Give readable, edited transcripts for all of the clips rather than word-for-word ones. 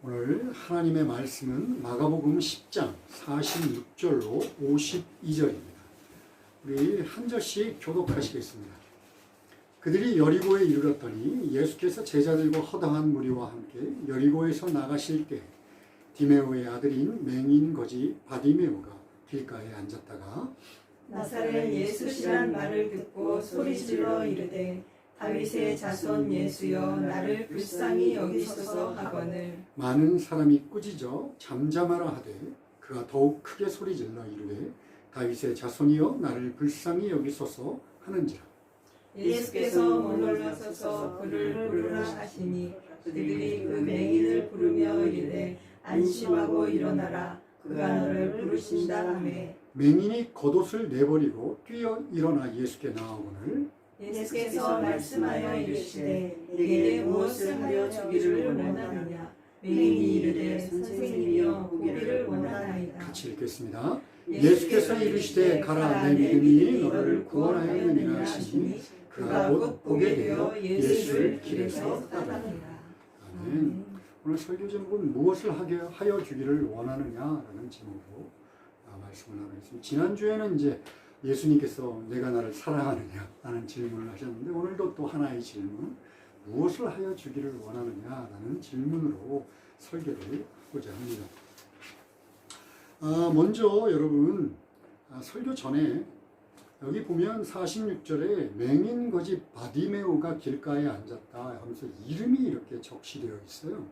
오늘 하나님의 말씀은 마가복음 10장 46절로 52절입니다. 우리 한 절씩 교독하시겠습니다. 그들이 여리고에 이르렀더니 예수께서 제자들과 허다한 무리와 함께 여리고에서 나가실 때 디메오의 아들인 맹인 거지 바디메오가 길가에 앉았다가 나사렛 예수시란 말을 듣고 소리질러 이르되 다윗의 자손 예수여 나를 불쌍히 여기소서 하거늘 많은 사람이 꾸짖어 잠잠하라 하되 그가 더욱 크게 소리질러 이르되 다윗의 자손이여 나를 불쌍히 여기소서 하는지라. 예수께서 머물러서서 그를 부르라 하시니 그들이 그 맹인을 부르며 이르되 안심하고 일어나라 그가 너를 부르신다 하매 맹인이 겉옷을 내버리고 뛰어 일어나 예수께 나아오거늘 예수께서 말씀하여 이르시되 내게 무엇을 하여 주기를 원하느냐 맹인이 이르되 선생님이여 보기를 원하나이다. 같이 읽겠습니다. 예수께서 이르시되 가라 내 믿음이 너를 구원하였느니라 하시니 그가 곧 보게 되어 예수를 길에서 따르니라. 아멘. 오늘 설교 제목은 무엇을 하여 주기를 원하느냐라는 제목으로 말씀을 나누겠습니다. 지난주에는 이제 예수님께서 내가 나를 사랑하느냐 라는 질문을 하셨는데 오늘도 또 하나의 질문, 무엇을 하여 주기를 원하느냐 라는 질문으로 설교를 하고자 합니다. 먼저 여러분 설교 전에 여기 보면 46절에 맹인 거지 바디메오가 길가에 앉았다 하면서 이름이 이렇게 적시되어 있어요.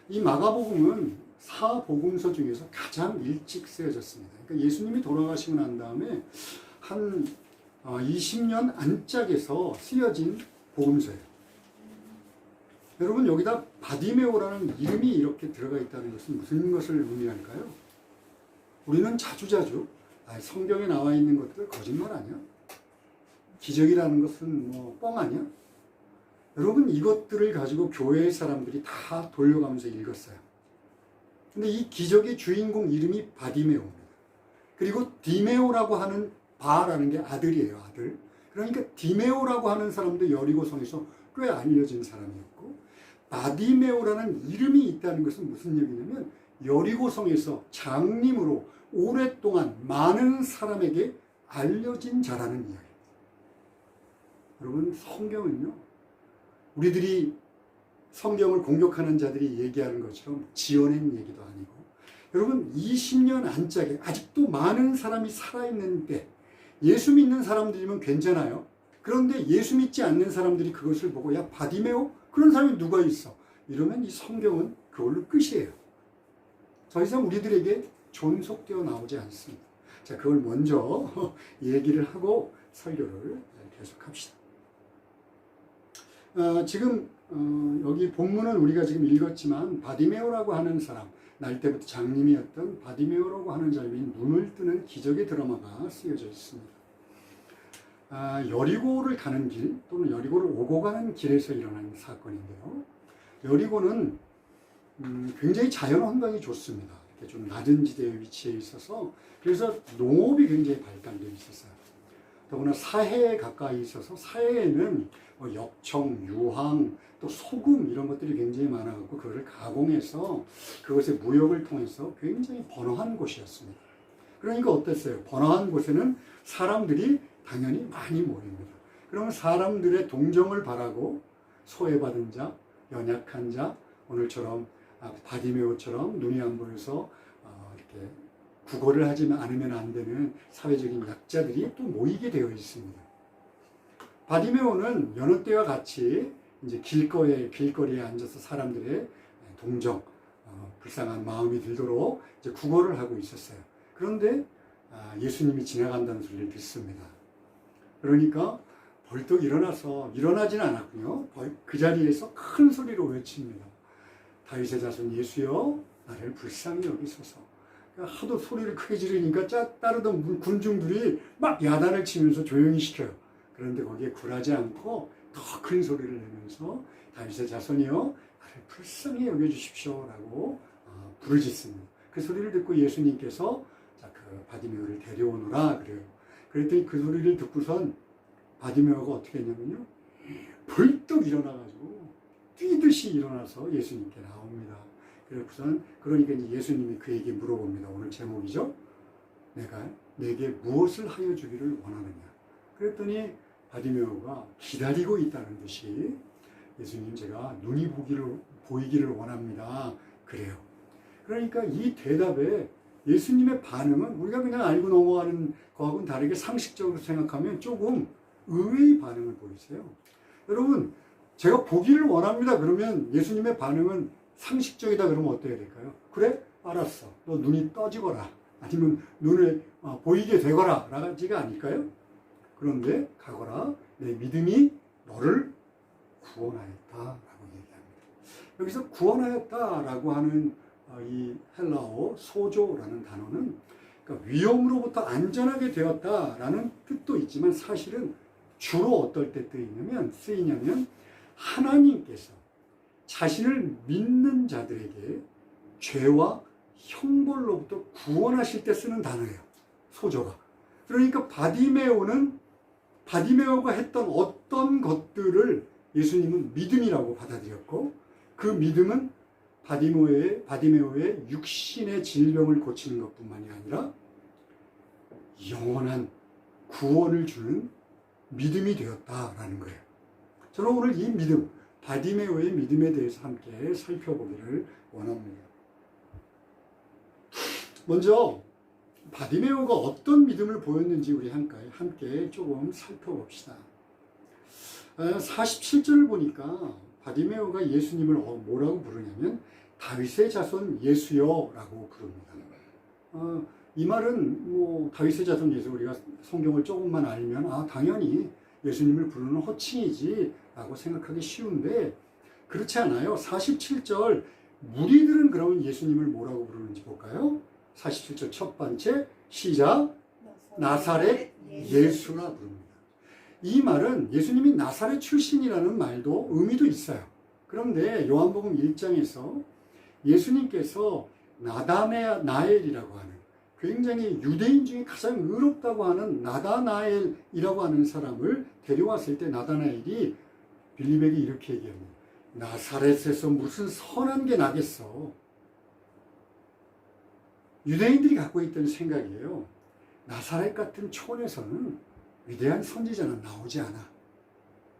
이 마가복음은 사복음서 중에서 가장 일찍 쓰여졌습니다. 그러니까 예수님이 돌아가시고 난 다음에 한 20년 안짝에서 쓰여진 복음서예요. 여러분 여기다 바디메오라는 이름이 이렇게 들어가 있다는 것은 무슨 것을 의미할까요? 우리는 자주자주 성경에 나와 있는 것들 거짓말 아니야? 기적이라는 것은 뭐 뻥 아니야? 여러분 이것들을 가지고 교회 사람들이 다 돌려가면서 읽었어요. 근데 이 기적의 주인공 이름이 바디메오입니다. 그리고 디메오라고 하는 바라는 게 아들이에요, 아들. 그러니까 디메오라고 하는 사람도 여리고성에서 꽤 알려진 사람이었고 바디메오라는 이름이 있다는 것은 무슨 얘기냐면 여리고성에서 장님으로 오랫동안 많은 사람에게 알려진 자라는 이야기입니다. 여러분 성경은요, 우리들이 성경을 공격하는 자들이 얘기하는 것처럼 지어낸 얘기도 아니고 여러분 20년 안짝에 아직도 많은 사람이 살아있는데 예수 믿는 사람들이면 괜찮아요. 그런데 예수 믿지 않는 사람들이 그것을 보고 야 바디메오? 그런 사람이 누가 있어? 이러면 이 성경은 그걸로 끝이에요. 더 이상 우리들에게 존속되어 나오지 않습니다. 자, 그걸 먼저 얘기를 하고 설교를 계속합시다. 지금 여기 본문은 우리가 지금 읽었지만 바디메오라고 하는 사람, 날 때부터 장님이었던 바디메오라고 하는 사람이 눈을 뜨는 기적의 드라마가 쓰여져 있습니다. 여리고를 가는 길 또는 여리고를 오고 가는 길에서 일어난 사건인데요. 여리고는 굉장히 자연 환경이 좋습니다. 이렇게 좀 낮은 지대에 위치해 있어서 그래서 농업이 굉장히 발달되어 있었어요. 더구나 사해에 가까이 있어서 사해에는 엽청, 유황, 또 소금 이런 것들이 굉장히 많아갖고 그거를 가공해서 그것의 무역을 통해서 굉장히 번화한 곳이었습니다. 그러니까 어땠어요? 번화한 곳에는 사람들이 당연히 많이 모입니다. 그러면 사람들의 동정을 바라고 소외받은 자, 연약한 자, 오늘처럼 바디메오처럼 눈이 안 보여서 이렇게 구걸을 하지 않으면 안 되는 사회적인 약자들이 또 모이게 되어 있습니다. 바디메오는 여느 때와 같이 이제 길거리에 앉아서 사람들의 동정, 불쌍한 마음이 들도록 이제 구걸을 하고 있었어요. 그런데 예수님이 지나간다는 소리를 듣습니다. 그러니까 벌떡 일어나지는 않았군요. 그 자리에서 큰 소리로 외칩니다. 다윗의 자손 예수여 나를 불쌍히 여기소서. 하도 소리를 크게 지르니까 따르던 군중들이 막 야단을 치면서 조용히 시켜요. 그런데 거기에 굴하지 않고 더 큰 소리를 내면서 다윗의 자손이여 나를 불쌍히 여겨주십시오 라고 부르짖습니다. 그 소리를 듣고 예수님께서 그 바디메오를 데려오노라 그래요. 그랬더니 그 소리를 듣고선 바디메오가 어떻게 했냐면요, 벌떡 일어나가지고 뛰듯이 일어나서 예수님께 나옵니다. 그러니까 이제 예수님이 그에게 물어봅니다. 오늘 제목이죠. 내게 무엇을 하여 주기를 원하느냐. 그랬더니 바디메오가 기다리고 있다는 듯이 예수님, 제가 눈이 보이기를 원합니다. 그래요. 그러니까 이 대답에 예수님의 반응은 우리가 그냥 알고 넘어가는 거하고는 다르게 상식적으로 생각하면 조금 의외의 반응을 보이세요. 여러분, 제가 보기를 원합니다. 그러면 예수님의 반응은 상식적이다 그러면 어때야 될까요? 그래? 알았어. 너 눈이 떠지거라. 아니면 눈을 보이게 되거라. 라지가 아닐까요? 그런데 가거라. 내 믿음이 너를 구원하였다. 라고 얘기합니다. 여기서 구원하였다. 라고 하는 이 헬라어 소조라는 단어는 그러니까 위험으로부터 안전하게 되었다라는 뜻도 있지만 사실은 주로 어떨 때 쓰이냐면 하나님께서 자신을 믿는 자들에게 죄와 형벌로부터 구원하실 때 쓰는 단어예요. 소조가. 그러니까 바디메오가 했던 어떤 것들을 예수님은 믿음이라고 받아들였고 그 믿음은 바디메오의 육신의 질병을 고치는 것뿐만이 아니라 영원한 구원을 주는 믿음이 되었다라는 거예요. 저는 오늘 이 믿음, 바디메오의 믿음에 대해서 함께 살펴보기를 원합니다. 먼저 바디메오가 어떤 믿음을 보였는지 우리 함께 조금 살펴봅시다. 47절을 보니까 바디메오가 예수님을 뭐라고 부르냐면 다윗의 자손 예수여라고 부릅니다. 이 말은 다윗의 자손 예수, 우리가 성경을 조금만 알면 당연히 예수님을 부르는 호칭이지 라고 생각하기 쉬운데 그렇지 않아요. 47절 무리들은 그러면 예수님을 뭐라고 부르는지 볼까요? 47절 첫 번째 시작, 나사렛 예수라 부릅니다. 이 말은 예수님이 나사렛 출신이라는 말도 의미도 있어요. 그런데 요한복음 1장에서 예수님께서 나다나엘이라고 하는 굉장히 유대인 중에 가장 의롭다고 하는 나다나엘이라고 하는 사람을 데려왔을 때 나다나엘이 빌립에게 이렇게 얘기합니다. 나사렛에서 무슨 선한 게 나겠어. 유대인들이 갖고 있던 생각이에요. 나사렛 같은 촌에서는 위대한 선지자는 나오지 않아.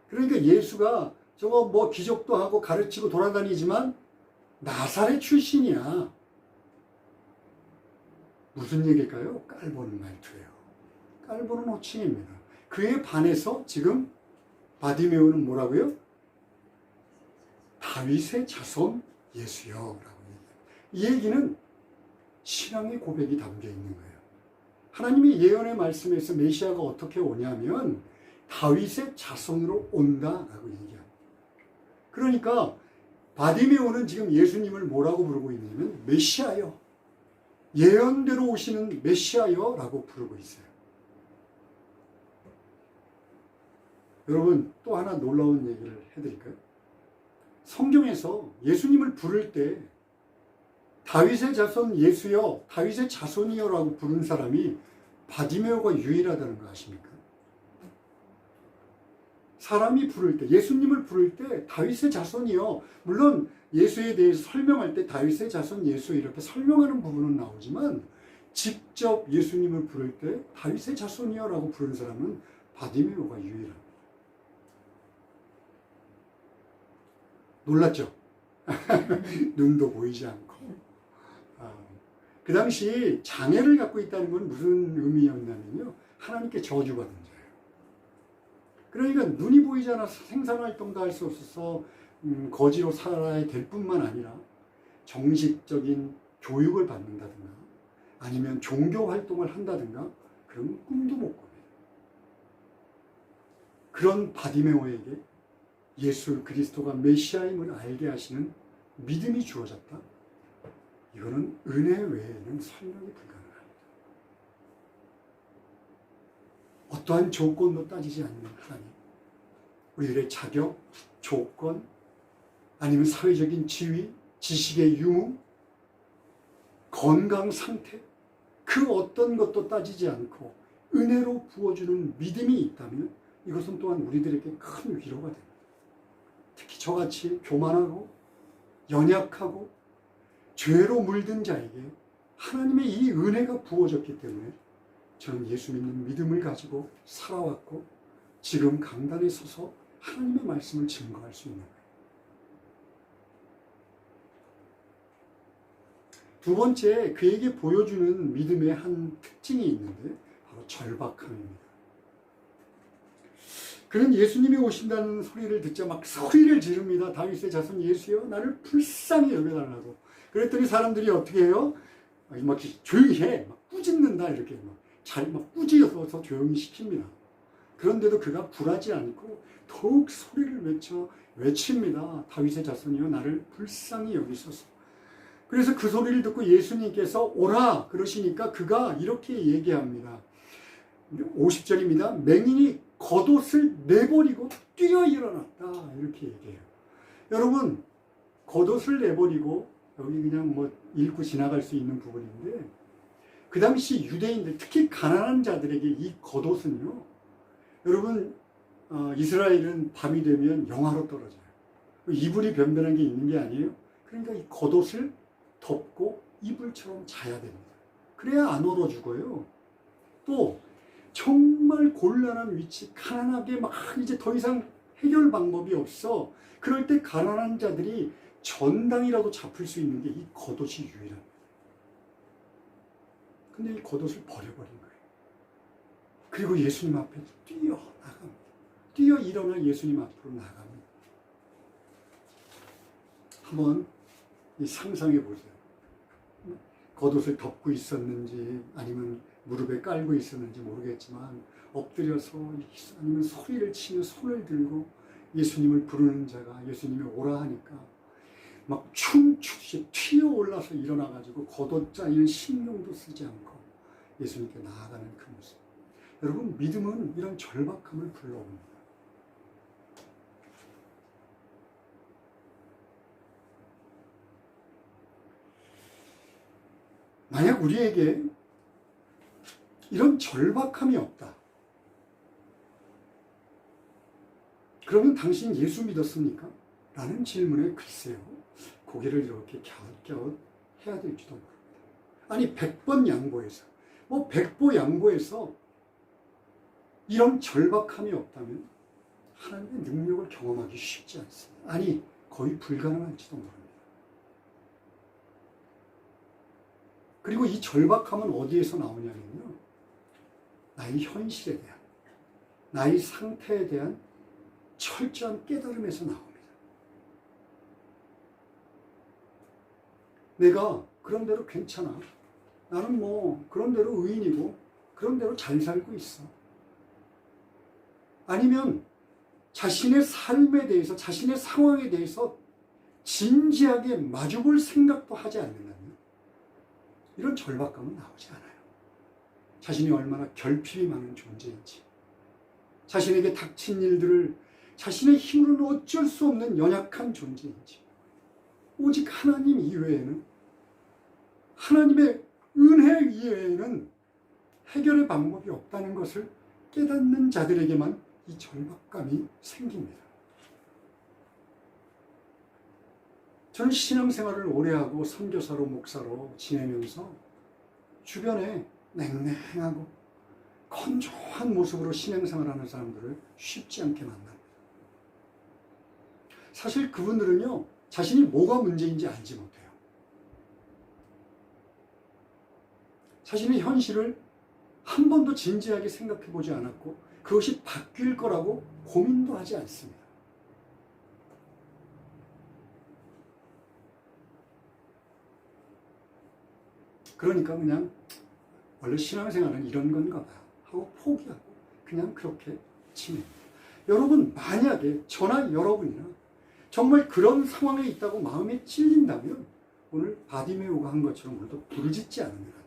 그러니까 예수가 저거 기적도 하고 가르치고 돌아다니지만 나사렛 출신이야. 무슨 얘기일까요? 깔보는 말투예요. 깔보는 호칭입니다. 그에 반해서 지금 바디메오는 뭐라고요? 다윗의 자손 예수여라고 얘기해요. 이 얘기는 신앙의 고백이 담겨 있는 거예요. 하나님의 예언의 말씀에서 메시아가 어떻게 오냐면 다윗의 자손으로 온다라고 얘기합니다. 그러니까 바디메오는 지금 예수님을 뭐라고 부르고 있냐면 메시아여, 예언대로 오시는 메시아여 라고 부르고 있어요. 여러분, 또 하나 놀라운 얘기를 해드릴까요? 성경에서 예수님을 부를 때 다윗의 자손 예수여, 다윗의 자손이여 라고 부른 사람이 바디메오가 유일하다는 거 아십니까? 사람이 부를 때, 예수님을 부를 때 다윗의 자손이여, 물론 예수에 대해서 설명할 때 다윗의 자손 예수 이렇게 설명하는 부분은 나오지만 직접 예수님을 부를 때 다윗의 자손이여 라고 부른 사람은 바디메오가 유일합니다. 놀랐죠? 눈도 보이지 않고. 그 당시 장애를 갖고 있다는 건 무슨 의미였냐면요, 하나님께 저주받은 자예요. 그러니까 눈이 보이지 않아서 생산활동도 할 수 없어서 거지로 살아야 될 뿐만 아니라 정식적인 교육을 받는다든가 아니면 종교 활동을 한다든가 그런 꿈도 못 꿔요. 그런 바디메오에게 예수 그리스도가 메시아임을 알게 하시는 믿음이 주어졌다. 이거는 은혜 외에는 설명이 불가능합니다. 어떠한 조건도 따지지 않는 하나님, 우리들의 자격, 조건, 아니면 사회적인 지위, 지식의 유무, 건강 상태, 그 어떤 것도 따지지 않고 은혜로 부어주는 믿음이 있다면 이것은 또한 우리들에게 큰 위로가 됩니다. 특히 저같이 교만하고 연약하고 죄로 물든 자에게 하나님의 이 은혜가 부어졌기 때문에 저는 예수 믿는 믿음을 가지고 살아왔고 지금 강단에 서서 하나님의 말씀을 증거할 수 있는 거예요. 두 번째, 그에게 보여주는 믿음의 한 특징이 있는데 바로 절박함입니다. 그는 예수님이 오신다는 소리를 듣자 막 소리를 지릅니다. 다윗의 자손 예수여 나를 불쌍히 여겨달라고. 그랬더니 사람들이 어떻게 해요? 막 조용히 해. 막 꾸짖는다 이렇게 막 꾸짖어서 조용히 시킵니다. 그런데도 그가 불하지 않고 더욱 소리를 외칩니다. 다윗의 자손이여 나를 불쌍히 여기소서. 그래서 그 소리를 듣고 예수님께서 오라 그러시니까 그가 이렇게 얘기합니다. 50절입니다. 맹인이 겉옷을 내버리고 뛰어 일어났다 이렇게 얘기해요. 여러분 겉옷을 내버리고 여기 그냥 읽고 지나갈 수 있는 부분인데 그 당시 유대인들 특히 가난한 자들에게 이 겉옷은요 여러분 이스라엘은 밤이 되면 영하로 떨어져요. 이불이 변변한 게 있는 게 아니에요. 그러니까 이 겉옷을 덮고 이불처럼 자야 됩니다. 그래야 안 얼어 죽어요. 또 정말 곤란한 위치, 가난하게 막 이제 더 이상 해결 방법이 없어. 그럴 때 가난한 자들이 전당이라도 잡을 수 있는 게 이 겉옷이 유일합니다. 근데 이 겉옷을 버려버린 거예요. 그리고 예수님 앞에 뛰어 나갑니다. 뛰어 일어나 예수님 앞으로 나갑니다. 한번 상상해 보세요. 겉옷을 덮고 있었는지 아니면 무릎에 깔고 있었는지 모르겠지만 엎드려서 아니면 소리를 치며 손을 들고 예수님을 부르는 자가 예수님이 오라 하니까 막 춤추듯이 튀어 올라서 일어나가지고 겉옷 짜이는 신경도 쓰지 않고 예수님께 나아가는 그 모습. 여러분 믿음은 이런 절박함을 불러옵니다. 만약 우리에게 이런 절박함이 없다. 그러면 당신 예수 믿었습니까? 라는 질문에 글쎄요. 고개를 이렇게 갸웃갸웃 해야 될지도 모릅니다. 아니 100번 양보해서 100보 양보해서 이런 절박함이 없다면 하나님의 능력을 경험하기 쉽지 않습니다. 아니 거의 불가능할지도 모릅니다. 그리고 이 절박함은 어디에서 나오냐면요. 나의 현실에 대한, 나의 상태에 대한 철저한 깨달음에서 나옵니다. 내가 그런 대로 괜찮아. 나는 그런 대로 의인이고 그런 대로 잘 살고 있어. 아니면 자신의 삶에 대해서, 자신의 상황에 대해서 진지하게 마주볼 생각도 하지 않는다면 이런 절박감은 나오지 않아요. 자신이 얼마나 결핍이 많은 존재인지, 자신에게 닥친 일들을 자신의 힘으로는 어쩔 수 없는 연약한 존재인지, 오직 하나님 이외에는, 하나님의 은혜 이외에는 해결의 방법이 없다는 것을 깨닫는 자들에게만 이 절박감이 생깁니다. 저는 신앙생활을 오래 하고 선교사로 목사로 지내면서 주변에 냉랭하고 건조한 모습으로 신앙생활하는 사람들을 쉽지 않게 만납니다. 사실 그분들은요, 자신이 뭐가 문제인지 알지 못해요. 자신의 현실을 한 번도 진지하게 생각해 보지 않았고 그것이 바뀔 거라고 고민도 하지 않습니다. 그러니까 그냥 원래 신앙생활은 이런 건가 봐 하고 포기하고 그냥 그렇게 지냅니다. 여러분 만약에 저나 여러분이나 정말 그런 상황에 있다고 마음에 찔린다면 오늘 바디메오가 한 것처럼 우리도 부르짖지 않으면 안 돼요.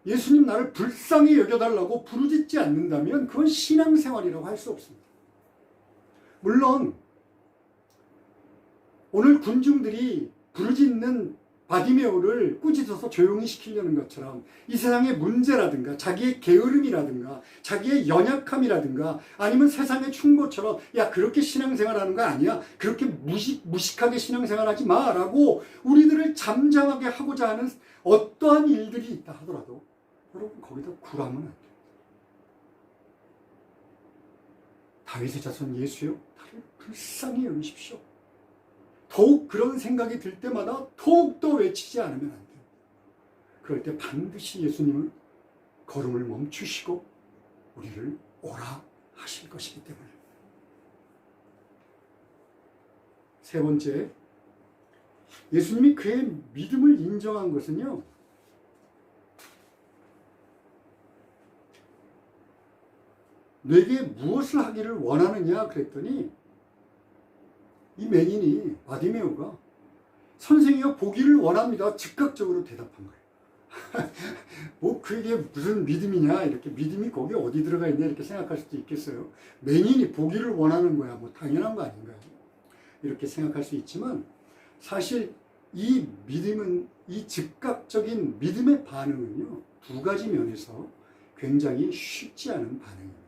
예수님 나를 불쌍히 여겨달라고 부르짖지 않는다면 그건 신앙생활이라고 할 수 없습니다. 물론 오늘 군중들이 부르짖는 바디메오를 꾸짖어서 조용히 시키려는 것처럼 이 세상의 문제라든가 자기의 게으름이라든가 자기의 연약함이라든가 아니면 세상의 충고처럼 야 그렇게 신앙생활하는 거 아니야, 그렇게 무식하게 신앙생활하지 마라고 우리들을 잠잠하게 하고자 하는 어떠한 일들이 있다 하더라도 여러분 거기다 굴하면 안 돼요. 다윗의 자손 예수여 나를 불쌍히 여기십시오. 더욱 그런 생각이 들 때마다 더욱더 외치지 않으면 안 돼요. 그럴 때 반드시 예수님은 걸음을 멈추시고 우리를 오라 하실 것이기 때문에. 세 번째, 예수님이 그의 믿음을 인정한 것은요, 내게 무엇을 하기를 원하느냐 그랬더니 이 맹인이 바디메오가 선생이여 보기를 원합니다 즉각적으로 대답한 거예요. 뭐 그게 무슨 믿음이냐, 이렇게 믿음이 거기 어디 들어가 있냐 이렇게 생각할 수도 있겠어요. 맹인이 보기를 원하는 거야 뭐 당연한 거 아닌가요? 이렇게 생각할 수 있지만 사실 이 믿음은, 이 즉각적인 믿음의 반응은요 두 가지 면에서 굉장히 쉽지 않은 반응입니다.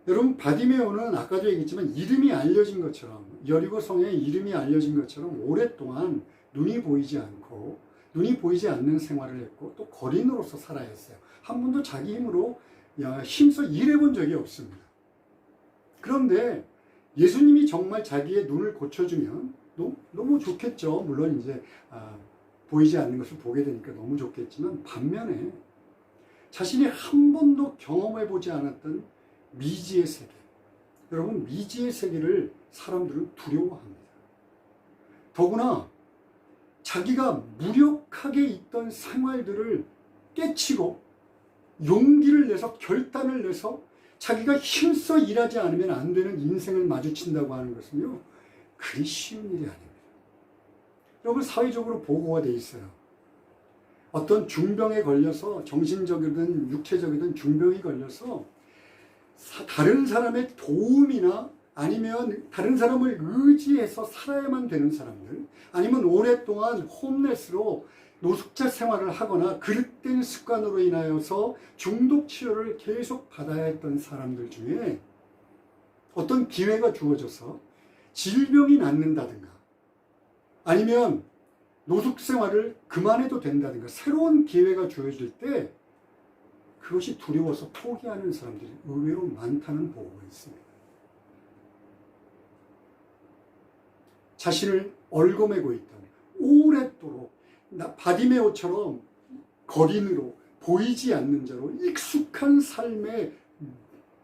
여러분 바디메오는 아까도 얘기했지만 이름이 알려진 것처럼, 여리고 성의 이름이 알려진 것처럼 오랫동안 눈이 보이지 않고 눈이 보이지 않는 생활을 했고 또 거린으로서 살아야 했어요. 한 번도 자기 힘으로 힘써 일해본 적이 없습니다. 그런데 예수님이 정말 자기의 눈을 고쳐주면 너무 좋겠죠. 물론 이제 보이지 않는 것을 보게 되니까 너무 좋겠지만 반면에 자신이 한 번도 경험해보지 않았던 미지의 세계, 여러분 미지의 세계를 사람들은 두려워합니다. 더구나 자기가 무력하게 있던 생활들을 깨치고 용기를 내서 결단을 내서 자기가 힘써 일하지 않으면 안 되는 인생을 마주친다고 하는 것은요 그리 쉬운 일이 아닙니다. 여러분 사회적으로 보고가 돼 있어요. 어떤 중병에 걸려서, 정신적이든 육체적이든 중병이 걸려서 다른 사람의 도움이나 아니면 다른 사람을 의지해서 살아야만 되는 사람들, 아니면 오랫동안 홈레스로 노숙자 생활을 하거나 그릇된 습관으로 인하여서 중독 치료를 계속 받아야 했던 사람들 중에 어떤 기회가 주어져서 질병이 낫는다든가 아니면 노숙 생활을 그만해도 된다든가 새로운 기회가 주어질 때 그것이 두려워서 포기하는 사람들이 의외로 많다는 보고가 있습니다. 자신을 얽어매고 있던, 오랫도록 바디메오처럼 거린으로 보이지 않는 자로 익숙한 삶에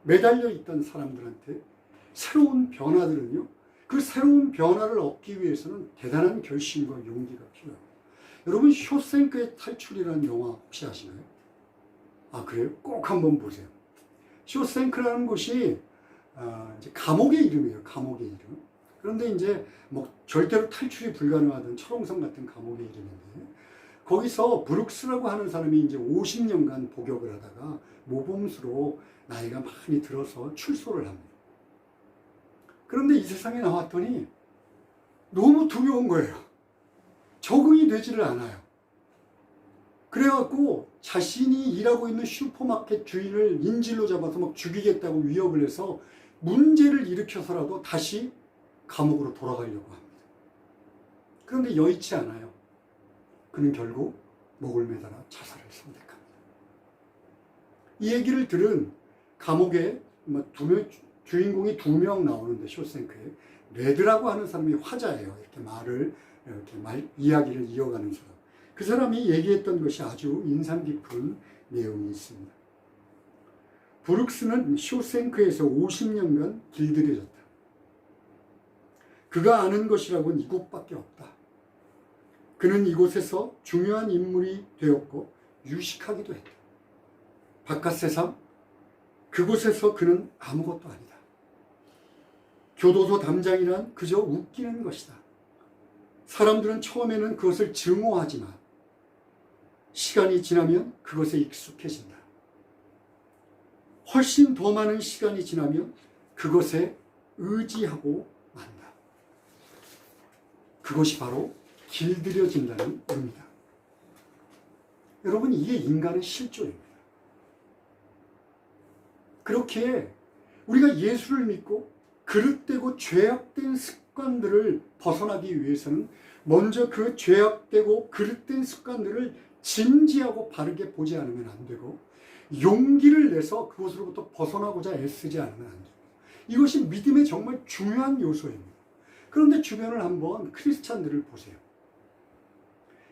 매달려 있던 사람들한테 새로운 변화들은요, 그 새로운 변화를 얻기 위해서는 대단한 결심과 용기가 필요합니다. 여러분 쇼생크의 탈출이라는 영화 혹시 아시나요? 아 그래요? 꼭 한번 보세요. 쇼생크라는 곳이 이제 감옥의 이름이에요. 감옥의 이름. 그런데 이제 뭐 절대로 탈출이 불가능하던 철옹성 같은 감옥의 이름인데 거기서 브룩스라고 하는 사람이 이제 50년간 복역을 하다가 모범수로 나이가 많이 들어서 출소를 합니다. 그런데 이 세상에 나왔더니 너무 두려운 거예요. 적응이 되지를 않아요. 그래갖고 자신이 일하고 있는 슈퍼마켓 주인을 인질로 잡아서 막 죽이겠다고 위협을 해서 문제를 일으켜서라도 다시 감옥으로 돌아가려고 합니다. 그런데 여의치 않아요. 그는 결국 목을 매달아 자살을 선택합니다. 이 얘기를 들은 감옥에 주인공이 2명 나오는데 쇼생크에 레드라고 하는 사람이 화자예요. 이렇게 이야기를 이어가는 사람. 그 사람이 얘기했던 것이 아주 인상 깊은 내용이 있습니다. 브룩스는 쇼생크에서 50년간 길들여졌다. 그가 아는 것이라고는 이곳밖에 없다. 그는 이곳에서 중요한 인물이 되었고 유식하기도 했다. 바깥 세상, 그곳에서 그는 아무것도 아니다. 교도소 담장이란 그저 웃기는 것이다. 사람들은 처음에는 그것을 증오하지만 시간이 지나면 그것에 익숙해진다. 훨씬 더 많은 시간이 지나면 그것에 의지하고 만다. 그것이 바로 길들여진다는 의미다. 여러분, 이게 인간의 실조입니다. 그렇게 우리가 예수를 믿고 그릇되고 죄악된 습관들을 벗어나기 위해서는 먼저 그 죄악되고 그릇된 습관들을 진지하고 바르게 보지 않으면 안 되고, 용기를 내서 그것으로부터 벗어나고자 애쓰지 않으면 안 됩니다. 이것이 믿음의 정말 중요한 요소입니다. 그런데 주변을 한번 크리스찬들을 보세요.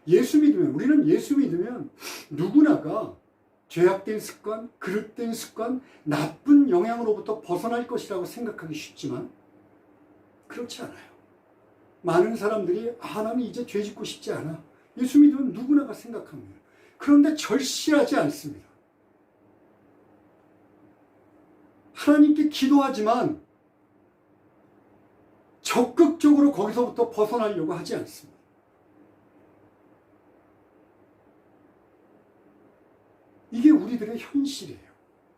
우리는 예수 믿으면 누구나가 죄악된 습관, 그릇된 습관, 나쁜 영향으로부터 벗어날 것이라고 생각하기 쉽지만 그렇지 않아요. 많은 사람들이 나는 이제 죄 짓고 싶지 않아. 예수 믿으면 누구나가 생각합니다. 그런데 절실하지 않습니다. 하나님께 기도하지만 적극적으로 거기서부터 벗어나려고 하지 않습니다. 이게 우리들의 현실이에요.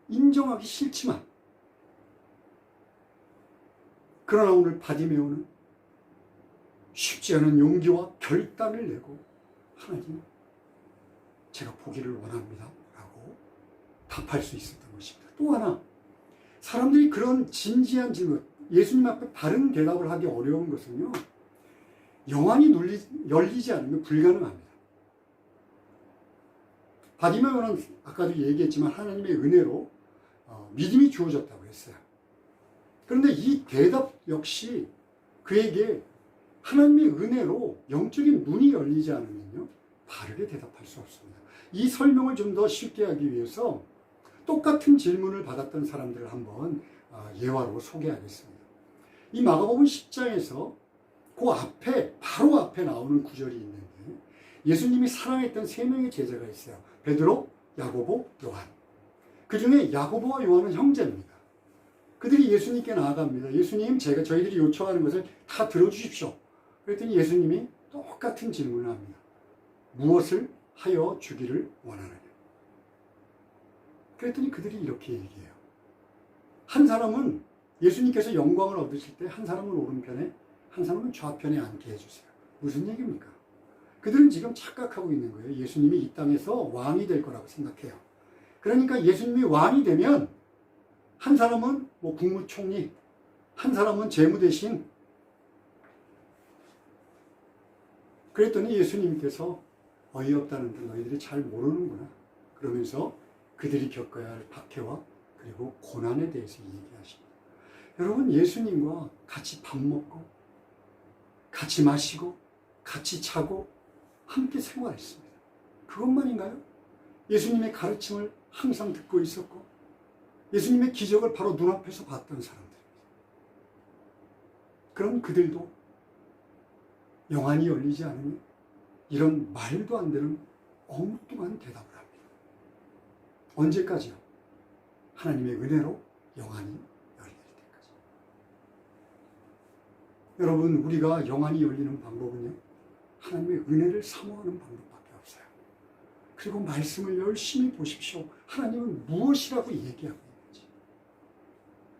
인정하기 싫지만. 그러나 오늘 바디메오는 쉽지 않은 용기와 결단을 내고, 하나님, 제가 보기를 원합니다 라고 답할 수 있었던 것입니다. 또 하나, 사람들이 그런 진지한 질문, 예수님 앞에 바른 대답을 하기 어려운 것은요, 영안이 열리지 않으면 불가능합니다. 바디메오는 아까도 얘기했지만 하나님의 은혜로 믿음이 주어졌다고 했어요. 그런데 이 대답 역시 그에게 하나님의 은혜로 영적인 눈이 열리지 않으면요, 바르게 대답할 수 없습니다. 이 설명을 좀 더 쉽게 하기 위해서 똑같은 질문을 받았던 사람들을 한번 예화로 소개하겠습니다. 이 마가복음 10장에서 그 앞에, 바로 앞에 나오는 구절이 있는데, 예수님이 사랑했던 세 명의 제자가 있어요. 베드로, 야고보, 요한. 그 중에 야고보와 요한은 형제입니다. 그들이 예수님께 나아갑니다. 예수님, 저희들이 요청하는 것을 다 들어주십시오. 그랬더니 예수님이 똑같은 질문을 합니다. 무엇을 하여 주기를 원하느냐? 그랬더니 그들이 이렇게 얘기해요. 한 사람은 예수님께서 영광을 얻으실 때 한 사람은 오른편에, 한 사람은 좌편에 앉게 해주세요. 무슨 얘기입니까? 그들은 지금 착각하고 있는 거예요. 예수님이 이 땅에서 왕이 될 거라고 생각해요. 그러니까 예수님이 왕이 되면 한 사람은 국무총리, 한 사람은 재무대신. 그랬더니 예수님께서 어이없다는데 너희들이 잘 모르는구나. 그러면서 그들이 겪어야 할 박해와 그리고 고난에 대해서 얘기하십니다. 여러분, 예수님과 같이 밥 먹고 같이 마시고 같이 자고 함께 생활했습니다. 그것만인가요? 예수님의 가르침을 항상 듣고 있었고 예수님의 기적을 바로 눈앞에서 봤던 사람들입니다. 그럼 그들도 영안이 열리지 않으면 이런 말도 안 되는 엉뚱한 대답을 합니다. 언제까지요? 하나님의 은혜로 영안이 열릴 때까지. 여러분, 우리가 영안이 열리는 방법은요, 하나님의 은혜를 사모하는 방법밖에 없어요. 그리고 말씀을 열심히 보십시오. 하나님은 무엇이라고 얘기하고 있는지.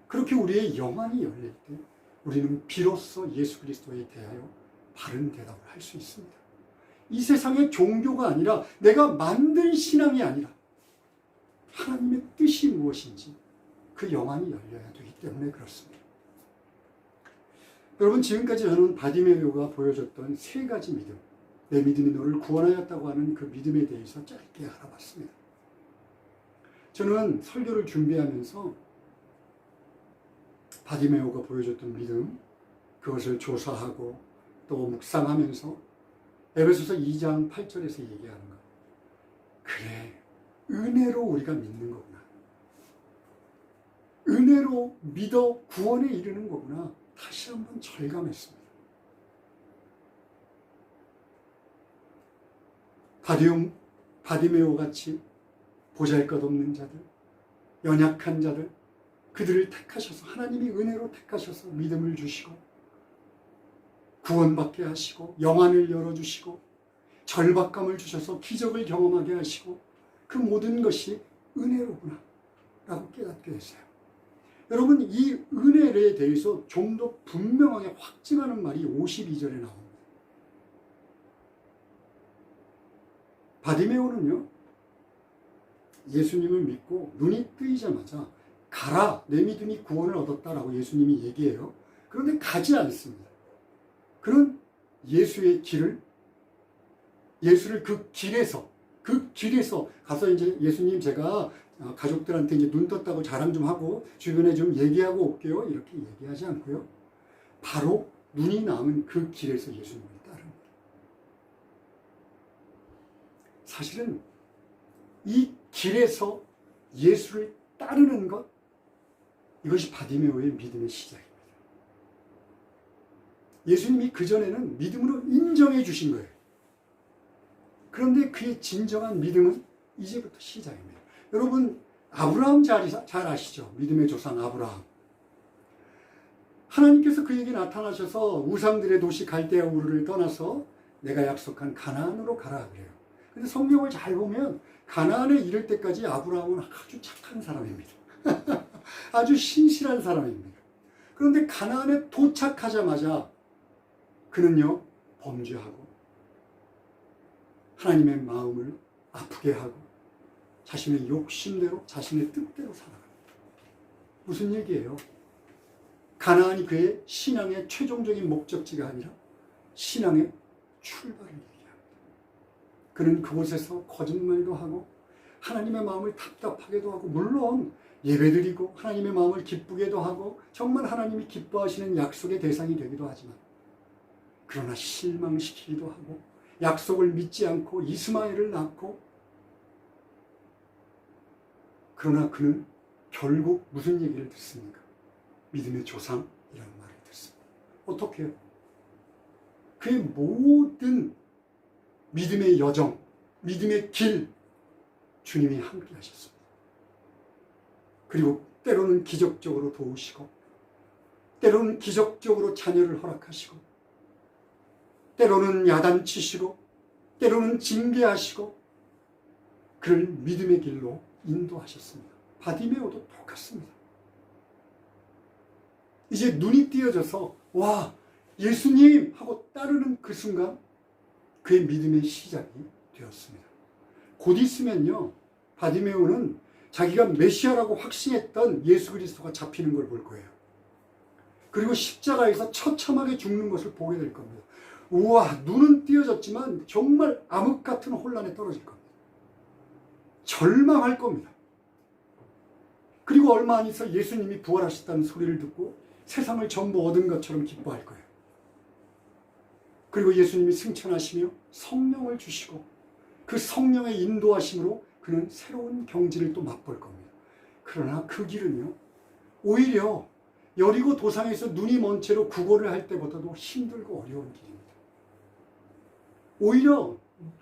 그렇게 우리의 영안이 열릴 때 우리는 비로소 예수 그리스도에 대하여 바른 대답을 할 수 있습니다. 이 세상의 종교가 아니라, 내가 만든 신앙이 아니라 하나님의 뜻이 무엇인지 그 영안이 열려야 되기 때문에 그렇습니다. 여러분, 지금까지 저는 바디메오가 보여줬던 세 가지 믿음, 내 믿음이 너를 구원하였다고 하는 그 믿음에 대해서 짧게 알아봤습니다. 저는 설교를 준비하면서 바디메오가 보여줬던 믿음, 그것을 조사하고 또 묵상하면서 에베소서 2장 8절에서 얘기하는 것, 그래, 은혜로 우리가 믿는 거구나, 은혜로 믿어 구원에 이르는 거구나, 다시 한번 절감했습니다. 바디메오 같이 보잘것없는 자들, 연약한 자들, 그들을 택하셔서, 하나님이 은혜로 택하셔서 믿음을 주시고 구원받게 하시고 영안을 열어주시고 절박감을 주셔서 기적을 경험하게 하시고, 그 모든 것이 은혜로구나 라고 깨닫게 됐어요. 여러분, 이 은혜에 대해서 좀 더 분명하게 확증하는 말이 52절에 나옵니다. 바디메오는요, 예수님을 믿고 눈이 뜨이자마자 가라, 내 믿음이 구원을 얻었다라고 예수님이 얘기해요. 그런데 가지 않습니다. 그는 예수의 길을, 예수를 그 길에서 가서 이제 예수님 제가 가족들한테 이제 눈 떴다고 자랑 좀 하고 주변에 좀 얘기하고 올게요. 이렇게 얘기하지 않고요. 바로 눈이 남은 그 길에서 예수님을 따릅니다. 사실은 이 길에서 예수를 따르는 것, 이것이 바디메오의 믿음의 시작입니다. 예수님이 그전에는 믿음으로 인정해 주신 거예요. 그런데 그의 진정한 믿음은 이제부터 시작입니다. 여러분, 아브라함 잘 아시죠? 믿음의 조상 아브라함. 하나님께서 그에게 나타나셔서 우상들의 도시 갈대아 우르를 떠나서 내가 약속한 가나안으로 가라 그래요. 근데 성경을 잘 보면 가나안에 이를 때까지 아브라함은 아주 착한 사람입니다. 아주 신실한 사람입니다. 그런데 가나안에 도착하자마자 그는요, 범죄하고 하나님의 마음을 아프게 하고 자신의 욕심대로, 자신의 뜻대로 살아갑니다. 무슨 얘기예요? 가나안이 그의 신앙의 최종적인 목적지가 아니라 신앙의 출발을 얘기합니다. 그는 그곳에서 거짓말도 하고 하나님의 마음을 답답하게도 하고, 물론 예배드리고 하나님의 마음을 기쁘게도 하고 정말 하나님이 기뻐하시는 약속의 대상이 되기도 하지만, 그러나 실망시키기도 하고 약속을 믿지 않고 이스마엘을 낳고, 그러나 그는 결국 무슨 얘기를 듣습니까? 믿음의 조상이라는 말을 듣습니다. 어떻게 해요? 그의 모든 믿음의 여정, 믿음의 길, 주님이 함께 하셨습니다. 그리고 때로는 기적적으로 도우시고, 때로는 기적적으로 자녀를 허락하시고, 때로는 야단치시고, 때로는 징계하시고, 그를 믿음의 길로 인도하셨습니다. 바디메오도 똑같습니다. 이제 눈이 띄어져서 와, 예수님 하고 따르는 그 순간 그의 믿음의 시작이 되었습니다. 곧 있으면요, 바디메오는 자기가 메시아라고 확신했던 예수 그리스도가 잡히는 걸 볼 거예요. 그리고 십자가에서 처참하게 죽는 것을 보게 될 겁니다. 우와, 눈은 띄어졌지만 정말 암흑 같은 혼란에 떨어질 겁니다. 절망할 겁니다. 그리고 얼마 안 있어 예수님이 부활하셨다는 소리를 듣고 세상을 전부 얻은 것처럼 기뻐할 거예요. 그리고 예수님이 승천하시며 성령을 주시고 그 성령의 인도하심으로 그는 새로운 경지를 또 맛볼 겁니다. 그러나 그 길은요, 오히려 여리고 도상에서 눈이 먼 채로 구걸을 할 때보다도 힘들고 어려운 길입니다. 오히려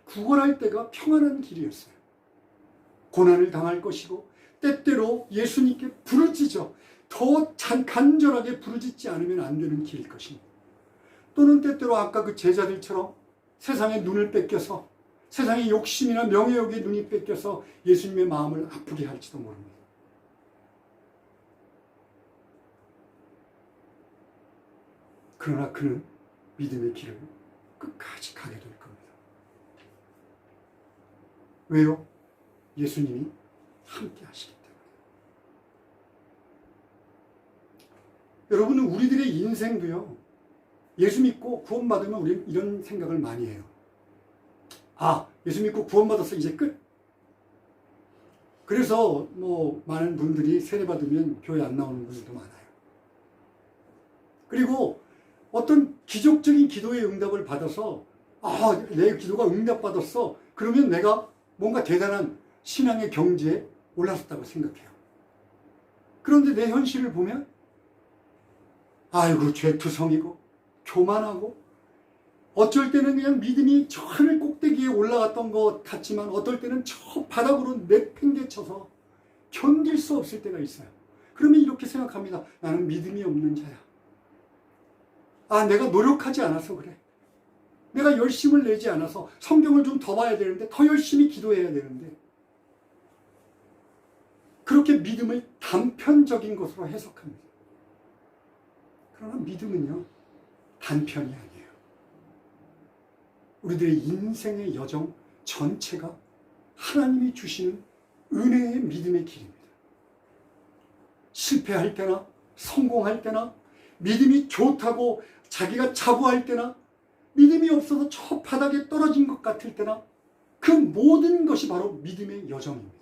구걸할 때가 평안한 길이었어요. 고난을 당할 것이고 때때로 예수님께 부르짖어 더 간절하게 부르짖지 않으면 안 되는 길일 것입니다. 또는 때때로 아까 그 제자들처럼 세상의 눈을 뺏겨서, 세상의 욕심이나 명예욕의 눈이 뺏겨서 예수님의 마음을 아프게 할지도 모릅니다. 그러나 그는 믿음의 길을 끝까지 가게 될 겁니다. 왜요? 예수님이 함께 하시기 때문에. 여러분은 우리들의 인생도요, 예수 믿고 구원받으면 우리는 이런 생각을 많이 해요. 아, 예수 믿고 구원받았어, 이제 끝. 그래서 많은 분들이 세례받으면 교회 안 나오는 분들도 많아요. 그리고 어떤 기적적인 기도의 응답을 받아서, 아, 내 기도가 응답받았어, 그러면 내가 뭔가 대단한 신앙의 경지에 올랐다고 생각해요. 그런데 내 현실을 보면 아이고, 죄투성이고 교만하고, 어쩔 때는 그냥 믿음이 저 하늘 꼭대기에 올라갔던 것 같지만 어떨 때는 저 바닥으로 내팽개쳐서 견딜 수 없을 때가 있어요. 그러면 이렇게 생각합니다. 나는 믿음이 없는 자야. 아, 내가 노력하지 않아서 그래. 내가 열심을 내지 않아서, 성경을 좀 더 봐야 되는데, 더 열심히 기도해야 되는데, 그렇게 믿음을 단편적인 것으로 해석합니다. 그러나 믿음은요, 단편이 아니에요. 우리들의 인생의 여정 전체가 하나님이 주시는 은혜의 믿음의 길입니다. 실패할 때나 성공할 때나 믿음이 좋다고 자기가 자부할 때나 믿음이 없어서 저 바닥에 떨어진 것 같을 때나 그 모든 것이 바로 믿음의 여정입니다.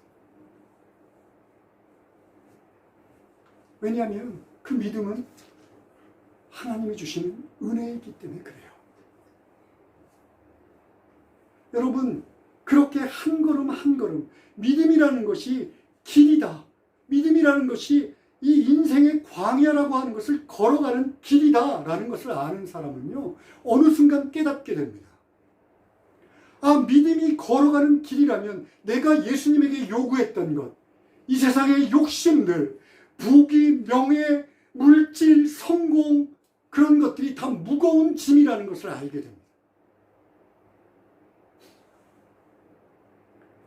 왜냐하면 그 믿음은 하나님이 주시는 은혜이기 때문에 그래요. 여러분, 그렇게 한 걸음 한 걸음 믿음이라는 것이 길이다. 믿음이라는 것이 이 인생의 광야라고 하는 것을 걸어가는 길이다라는 것을 아는 사람은요, 어느 순간 깨닫게 됩니다. 아, 믿음이 걸어가는 길이라면 내가 예수님에게 요구했던 것, 이 세상의 욕심들, 부귀, 명예, 물질, 성공, 그런 것들이 다 무거운 짐이라는 것을 알게 됩니다.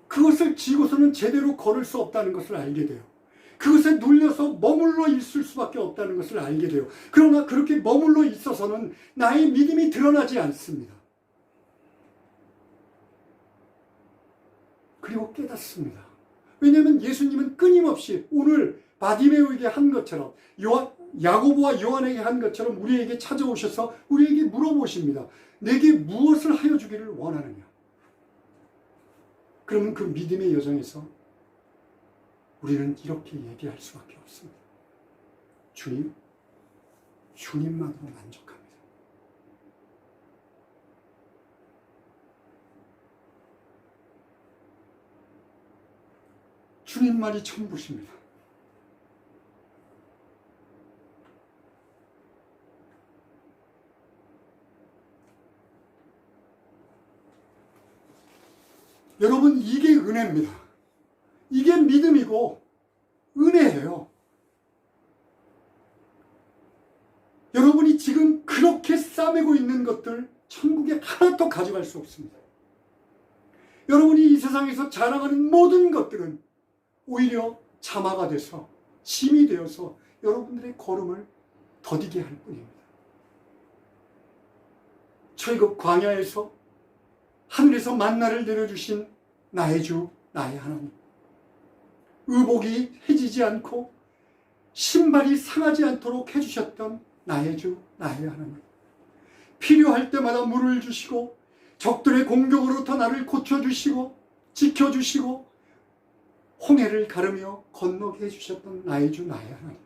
그것을 지고서는 제대로 걸을 수 없다는 것을 알게 돼요. 그것에 눌려서 머물러 있을 수밖에 없다는 것을 알게 돼요. 그러나 그렇게 머물러 있어서는 나의 믿음이 드러나지 않습니다. 그리고 깨닫습니다. 왜냐하면 예수님은 끊임없이 오늘 바디메오에게 한 것처럼, 야고보와 요한에게 한 것처럼 우리에게 찾아오셔서 우리에게 물어보십니다. 내게 무엇을 하여 주기를 원하느냐? 그러면 그 믿음의 여정에서 우리는 이렇게 얘기할 수밖에 없습니다. 주님, 주님만으로 만족합니다. 주님만이 전부십니다. 여러분, 이게 은혜입니다. 이게 믿음이고 은혜예요. 여러분이 지금 그렇게 싸매고 있는 것들 천국에 하나도 가져갈 수 없습니다. 여러분이 이 세상에서 자랑하는 모든 것들은 오히려 자마가 돼서, 짐이 되어서 여러분들의 걸음을 더디게 할 뿐입니다. 철국 광야에서 하늘에서 만나를 내려주신 나의 주, 나의 하나님. 의복이 해지지 않고 신발이 상하지 않도록 해주셨던 나의 주, 나의 하나님. 필요할 때마다 물을 주시고 적들의 공격으로부터 나를 고쳐주시고 지켜주시고 홍해를 가르며 건너게 해주셨던 나의 주, 나의 하나님.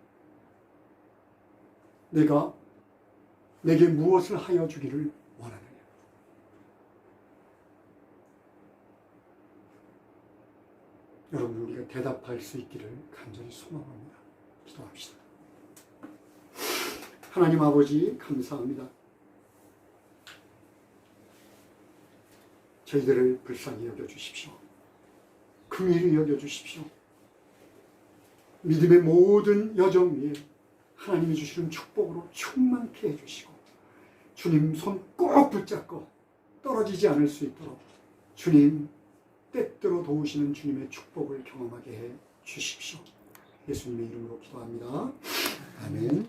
내게 무엇을 하여 주기를 원하느냐? 여러분, 우리가 대답할 수 있기를 간절히 소망합니다. 기도합시다. 하나님 아버지, 감사합니다. 저희들을 불쌍히 여겨주십시오. 긍휼히 여겨주십시오. 믿음의 모든 여정 위에 하나님이 주시는 축복으로 충만케 해주시고 주님 손 꼭 붙잡고 떨어지지 않을 수 있도록 주님 때때로 도우시는 주님의 축복을 경험하게 해 주십시오. 예수님의 이름으로 기도합니다. 아멘.